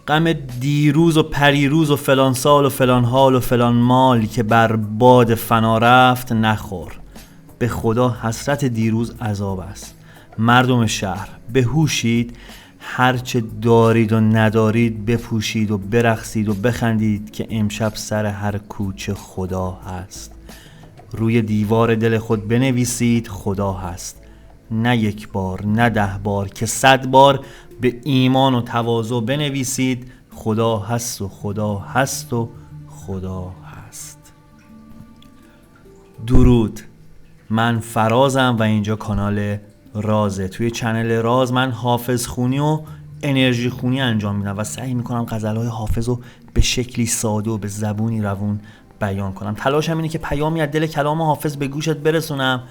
غم دیروز و پریروز و فلان سال و فلان حال و فلان مال که بر باد فنا رفت نخور. به خدا حسرت دیروز عذاب است. مردم شهر بهوشید، هرچه دارید و ندارید بپوشید و برقصید و بخندید که امشب سر هر کوچه خدا هست. روی دیوار دل خود بنویسید خدا هست. نه یک بار نه 10 بار که 100 بار به ایمان و تواضع بنویسید خدا هست و خدا هست و خدا هست. درود، من فرازم و اینجا کانال رازه. توی چنل راز من حافظ خونی و انرژی خونی انجام میدم و سعی میکنم غزلهای حافظ رو به شکلی ساده و به زبونی روون بیان کنم. تلاشم اینه که پیامی از دل کلام حافظ به گوشت برسونم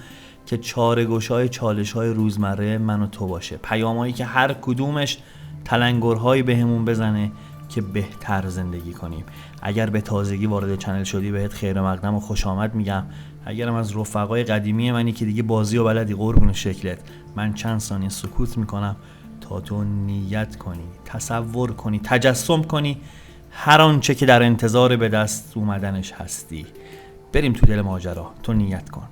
که چاره‌گشای چالش‌های روزمره من و تو باشه. پیامایی که هر کدومش تلنگرهایی بهمون بزنه که بهتر زندگی کنیم. اگر به تازگی وارد چنل شدی بهت خیر مقدم و خوش آمد میگم. اگرم از رفقای قدیمی منی که دیگه بازی و بلدی قربون شکلت، من چند ثانیه سکوت میکنم تا تو نیت کنی، تصور کنی، تجسم کنی هر آنچه که در انتظار به دست اومدنش هستی. بریم تو دل ماجرا، تو نیت کن.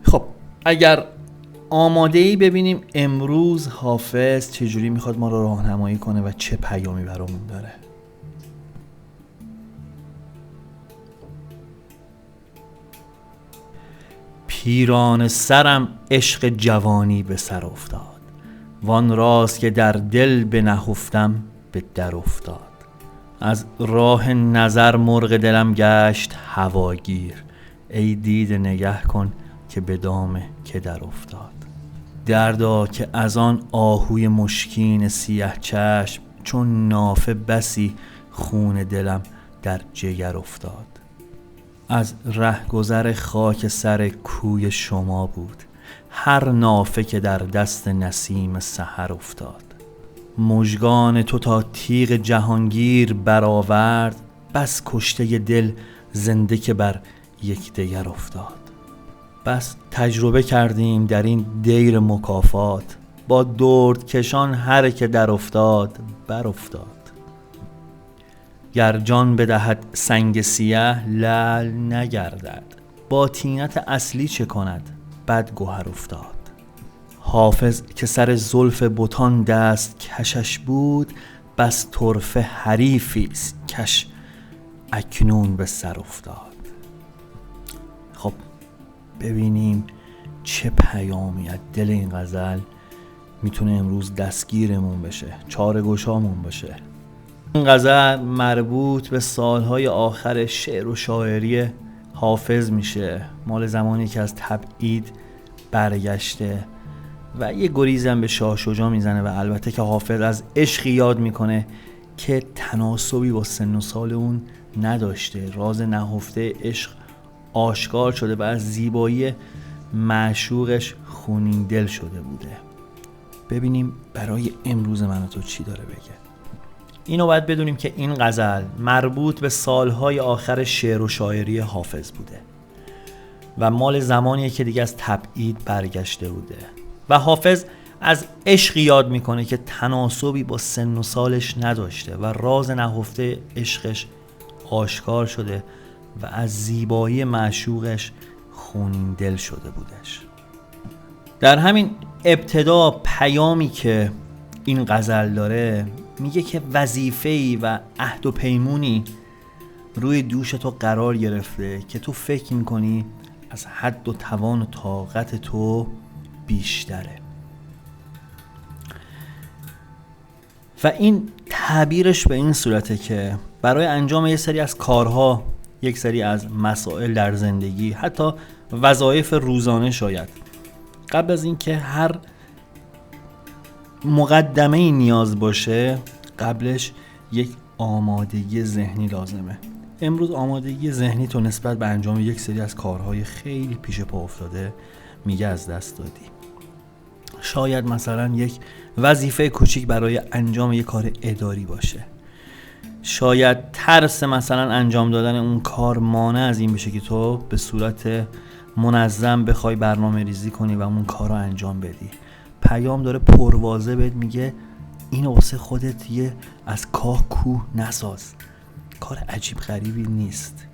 خب اگر آماده ای ببینیم امروز حافظ چجوری میخواد ما رو راهنمایی کنه و چه پیامی برامون داره. پیران سرم عشق جوانی به سر افتاد، وان راست که در دل بنهفتم به در افتاد. از راه نظر مرغ دلم گشت هواگیر، ای دیده نگه کن که به دام که در افتاد. دردا که از آن آهوی مشکین سیه چشم، چون نافه بسی خون دلم در جگر افتاد. از رهگذر خاک سر کوی شما بود، هر نافه که در دست نسیم سحر افتاد. مژگان تو تا تیغ جهانگیر برآورد، بس کشته دل زنده که بر یکدیگر افتاد. بس تجربه کردیم در این دیر مکافات، با درد کشان هر که در افتاد بر افتاد. گر جان بدهد سنگ سیه لعل نگردد، با طینت اصلی چه کند بد گوهر افتاد. حافظ که سر زلف بتان دست کشش بود، بس طرفه حریفیست کش اکنون به سر افتاد. خب ببینیم چه پیامی از دل این غزل میتونه امروز دستگیرمون بشه، چاره‌گشامون باشه. این غزل مربوط به سالهای آخر شعر و شاعری حافظ میشه، مال زمانی که از تبعید برگشته و یه گریزم به شاه شجاع میزنه و البته که حافظ از عشقی یاد میکنه که تناسبی با سن و سال اون نداشته. راز نهفته عشق آشکار شده و از زیبایی معشوقش خونین دل شده بوده. ببینیم برای امروز من و تو چی داره بگه. اینو باید بدونیم که این غزل مربوط به سالهای آخر شعر و شاعری حافظ بوده و مال زمانیه که دیگه از تبعید برگشته بوده و حافظ از عشقی یاد میکنه که تناسبی با سن و سالش نداشته و راز نهفته عشقش آشکار شده و از زیبایی معشوقش خونین دل شده بودش. در همین ابتدا پیامی که این غزل داره میگه که وظیفه‌ای و عهد و پیمونی روی دوش تو قرار گرفته که تو فکر میکنی از حد و توان و طاقت تو بیشتره و این تعبیرش به این صورته که برای انجام یک سری از کارها، یک سری از مسائل در زندگی، حتی وظایف روزانه، شاید قبل از این که هر مقدمه نیاز باشه قبلش یک آمادگی ذهنی لازمه. امروز آمادگی ذهنی تو نسبت به انجام یک سری از کارهای خیلی پیش پا افتاده میگه از دست دادی. شاید مثلا یک وظیفه کوچیک برای انجام یک کار اداری باشه، شاید ترس مثلا انجام دادن اون کار مانع از این بشه که تو به صورت منظم بخوای برنامه ریزی کنی و اون کار رو انجام بدی. پیام داره پرواضح بهت میگه اینو واسه خودت یه از کاه کوه نساز. کار عجیب غریبی نیست.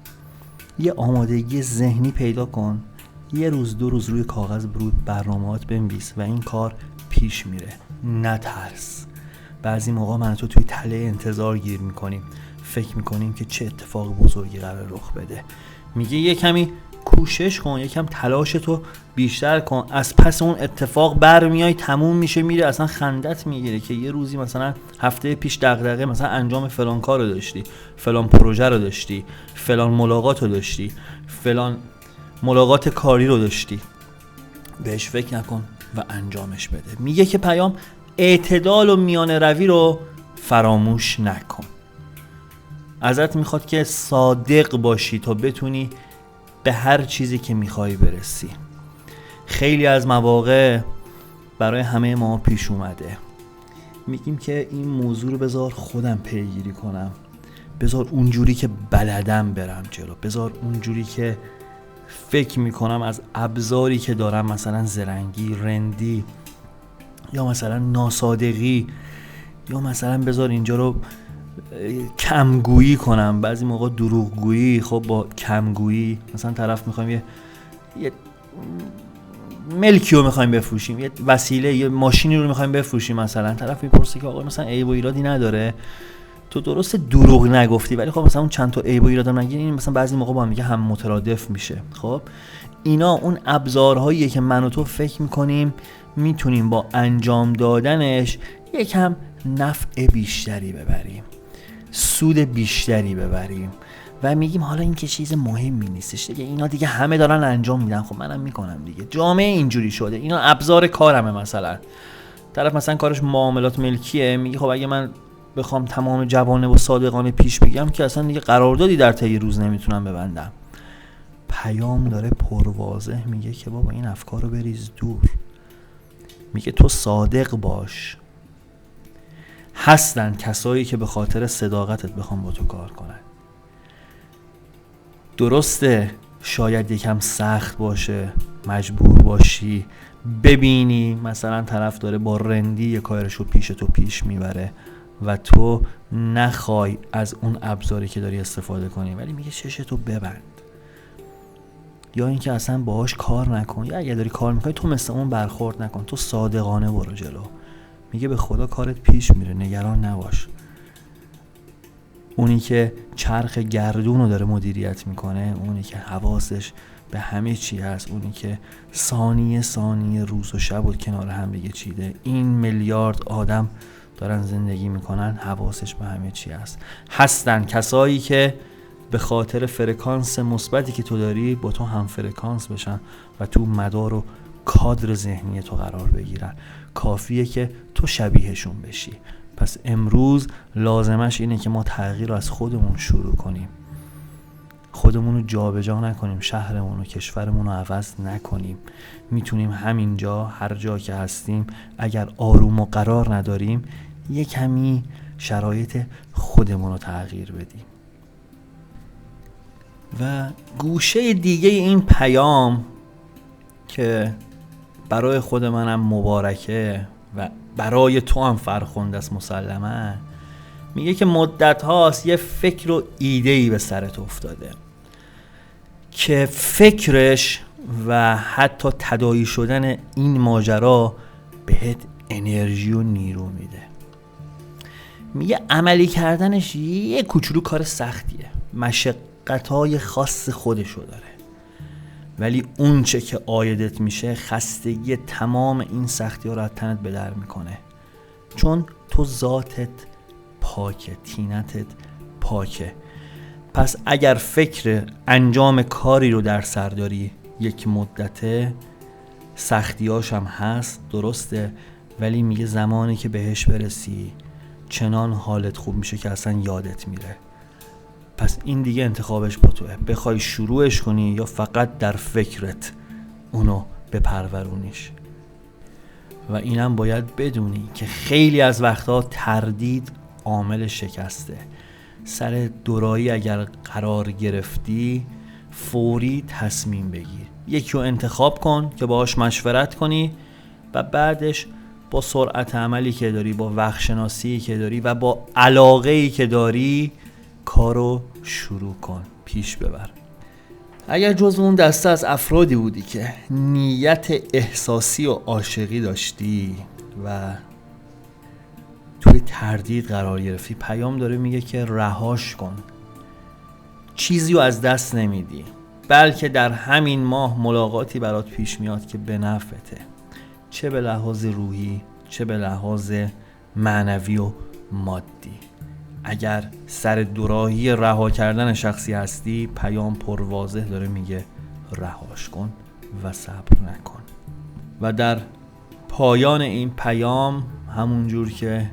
یه آمادگی ذهنی پیدا کن، یه روز 2 روز روی کاغذ برنامه‌ات بنویس و این کار پیش میره. نترس. بعضی موقع من تو توی تله انتظار گیر میکنیم، فکر میکنیم که چه اتفاق بزرگی قرار رخ بده. میگه یه کمی کوشش کن، یکم تلاشتو بیشتر کن، از پس اون اتفاق برمیای، تموم میشه میره، اصلا خندت میگیره که یه روزی مثلا هفته پیش دغدغه مثلا انجام فلان کار رو داشتی، فلان پروژه رو داشتی، فلان ملاقات رو داشتی، فلان ملاقات کاری رو داشتی، بهش فکر نکن و انجامش بده. میگه که پیام اعتدال و میانه روی رو فراموش نکن. ازت میخواد که صادق باشی تا بتونی به هر چیزی که میخوای برسی. خیلی از مواقع برای همه ما پیش اومده میگیم که این موضوع رو بذار خودم پیگیری کنم، بذار اونجوری که بلدم برم جلو، بذار اونجوری که فکر میکنم از ابزاری که دارم، مثلا زرنگی، رندی یا مثلا ناصادقی، یا مثلا بذار اینجا رو کمگویی کنم. بعضی موقع دروغگویی خب با کمگویی، مثلا طرف میخوایم یه ملکی رو میخوایم بفروشیم، یه وسیله، یه ماشینی رو میخوایم بفروشیم، مثلا طرف میپرسه که آقا مثلا عیب و ایرادی نداره، تو درست دروغ نگفتی ولی خب مثلا اون چند تا عیب و ایراد نگی، این مثلا بعضی موقع با هم دیگه هم مترادف میشه. خب اینا اون ابزارهاییه که من و تو فکر میکنیم میتونیم با انجام دادنش یکم نفع بیشتری ببریم، سود بیشتری ببریم و میگیم حالا این که چیز مهمی نیستش دیگه، اینا دیگه همه دارن انجام میدن، خب منم میکنم دیگه، جامعه اینجوری شده، اینا ابزار کارمه. مثلا طرف مثلا کارش معاملات ملکیه، میگه خب اگه من بخوام تمام جوانه و صادقانه پیش بگم که اصلا دیگه قراردادی در طی روز نمیتونم ببندم. پیام داره پرواضح میگه که بابا این افکار رو بریز دور. میگه تو صادق باش. هستن کسایی که به خاطر صداقتت بخوام با تو کار کنن. درسته شاید یکم سخت باشه، مجبور باشی ببینی مثلا طرف داره با رندی یه کارشو پیش تو پیش میبره و تو نخوای از اون ابزاری که داری استفاده کنی، ولی میگه چشتو ببند، یا اینکه اصلا باهاش کار نکن، یا اگه داری کار میکنی تو مثل اون برخورد نکن، تو صادقانه برو جلو. میگه به خدا کارت پیش میره، نگران نباش. اونی که چرخ گردون رو داره مدیریت میکنه، اونی که حواسش به همه چی هست، اونی که ثانیه ثانیه روز و شب و کنار هم دیگه چیده، این میلیارد آدم دارن زندگی میکنن، حواسش به همه چی هست. هستن کسایی که به خاطر فرکانس مثبتی که تو داری با تو هم فرکانس بشن و تو مدار و کادر ذهنی تو قرار بگیرن. کافیه که تو شبیهشون بشی. پس امروز لازمش اینه که ما تغییر رو از خودمون شروع کنیم، خودمون رو جا به جا نکنیم، شهرمون و کشورمون رو عوض نکنیم. میتونیم همینجا هر جا که هستیم اگر آروم و قرار نداریم یه کمی شرایط خودمون رو تغییر بدیم. و گوشه دیگه این پیام که برای خود منم مبارکه و برای تو هم فرخنده است مسلماً، میگه که مدت هاست یه فکر و ایده‌ای به سرت افتاده که فکرش و حتی تداعی شدن این ماجرا بهت انرژی و نیرو میده. میگه عملی کردنش یه کوچولو کار سختیه، مشقت‌های خاص خودشو داره، ولی اون چه که عایدت میشه خستگی تمام این سختی ها رو از تنت به در میکنه، چون تو ذاتت پاکه، طینتت پاکه. پس اگر فکر انجام کاری رو در سر داری یک مدته، سختیاش هم هست درسته، ولی میگه زمانی که بهش برسی چنان حالت خوب میشه که اصلا یادت میره. پس این دیگه انتخابش با توه، بخوای شروعش کنی یا فقط در فکرت اونو بپرورونیش. و اینم باید بدونی که خیلی از وقتها تردید عامل شکسته. سر دورایی اگر قرار گرفتی فوری تصمیم بگیر، یکی رو انتخاب کن که باهاش مشورت کنی و بعدش با سرعت عملی که داری، با وقت شناسی که داری و با علاقه‌ای که داری کارو شروع کن، پیش ببر. اگر جزو اون دسته از افرادی بودی که نیت احساسی و عاشقی داشتی و توی تردید قرار گرفتی، پیام داره میگه که رهاش کن. چیزی رو از دست نمیدی، بلکه در همین ماه ملاقاتی برات پیش میاد که به نفعته، چه به لحاظ روحی چه به لحاظ معنوی و مادی. اگر سر دوراهی رها کردن شخصی هستی، پیام پرواضح داره میگه رهاش کن و صبر نکن. و در پایان این پیام همونجور که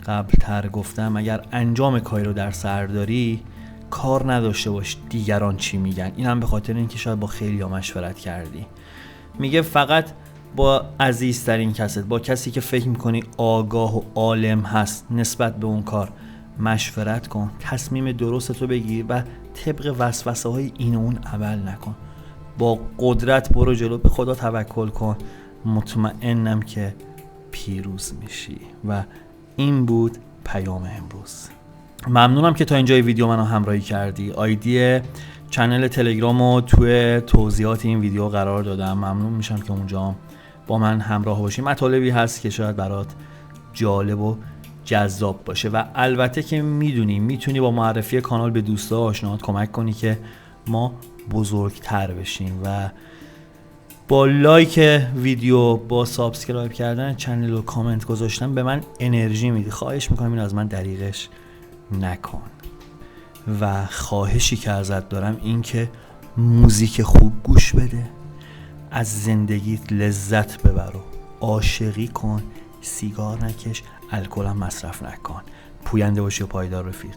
قبل تر گفتم، اگر انجام کاری رو در سر داری کار نداشته باش دیگران چی میگن. این هم به خاطر اینکه شاید با خیلی ها مشورت کردی. میگه فقط با عزیزترین کست، با کسی که فکر میکنی آگاه و عالم هست نسبت به اون کار مشورت کن، تصمیم درستتو بگیر و طبق وسوسه های این و اون عمل نکن. با قدرت برو جلو، به خدا توکل کن، مطمئنم که پیروز میشی. و این بود پیام امروز. ممنونم که تا اینجای ویدیو منو همراهی کردی. آیدی چنل تلگرامو توی توضیحات این ویدیو قرار دادم، ممنون میشم که اونجا با من همراه باشی. مطالبی هست که شاید برات جالب و جذاب باشه و البته که میتونی با معرفی کانال به دوستا و آشناهات کمک کنی که ما بزرگتر بشیم و با لایک ویدیو، با سابسکرایب کردن چنل و کامنت گذاشتن به من انرژی میدی. خواهش میکنم اینو از من دریغش نکن. و خواهشی که ازت دارم این که موزیک خوب گوش بده، از زندگیت لذت ببر و عاشقی کن، سیگار نکش، الکل هم مصرف نکن. پوینده باشی و پایدار رفیق.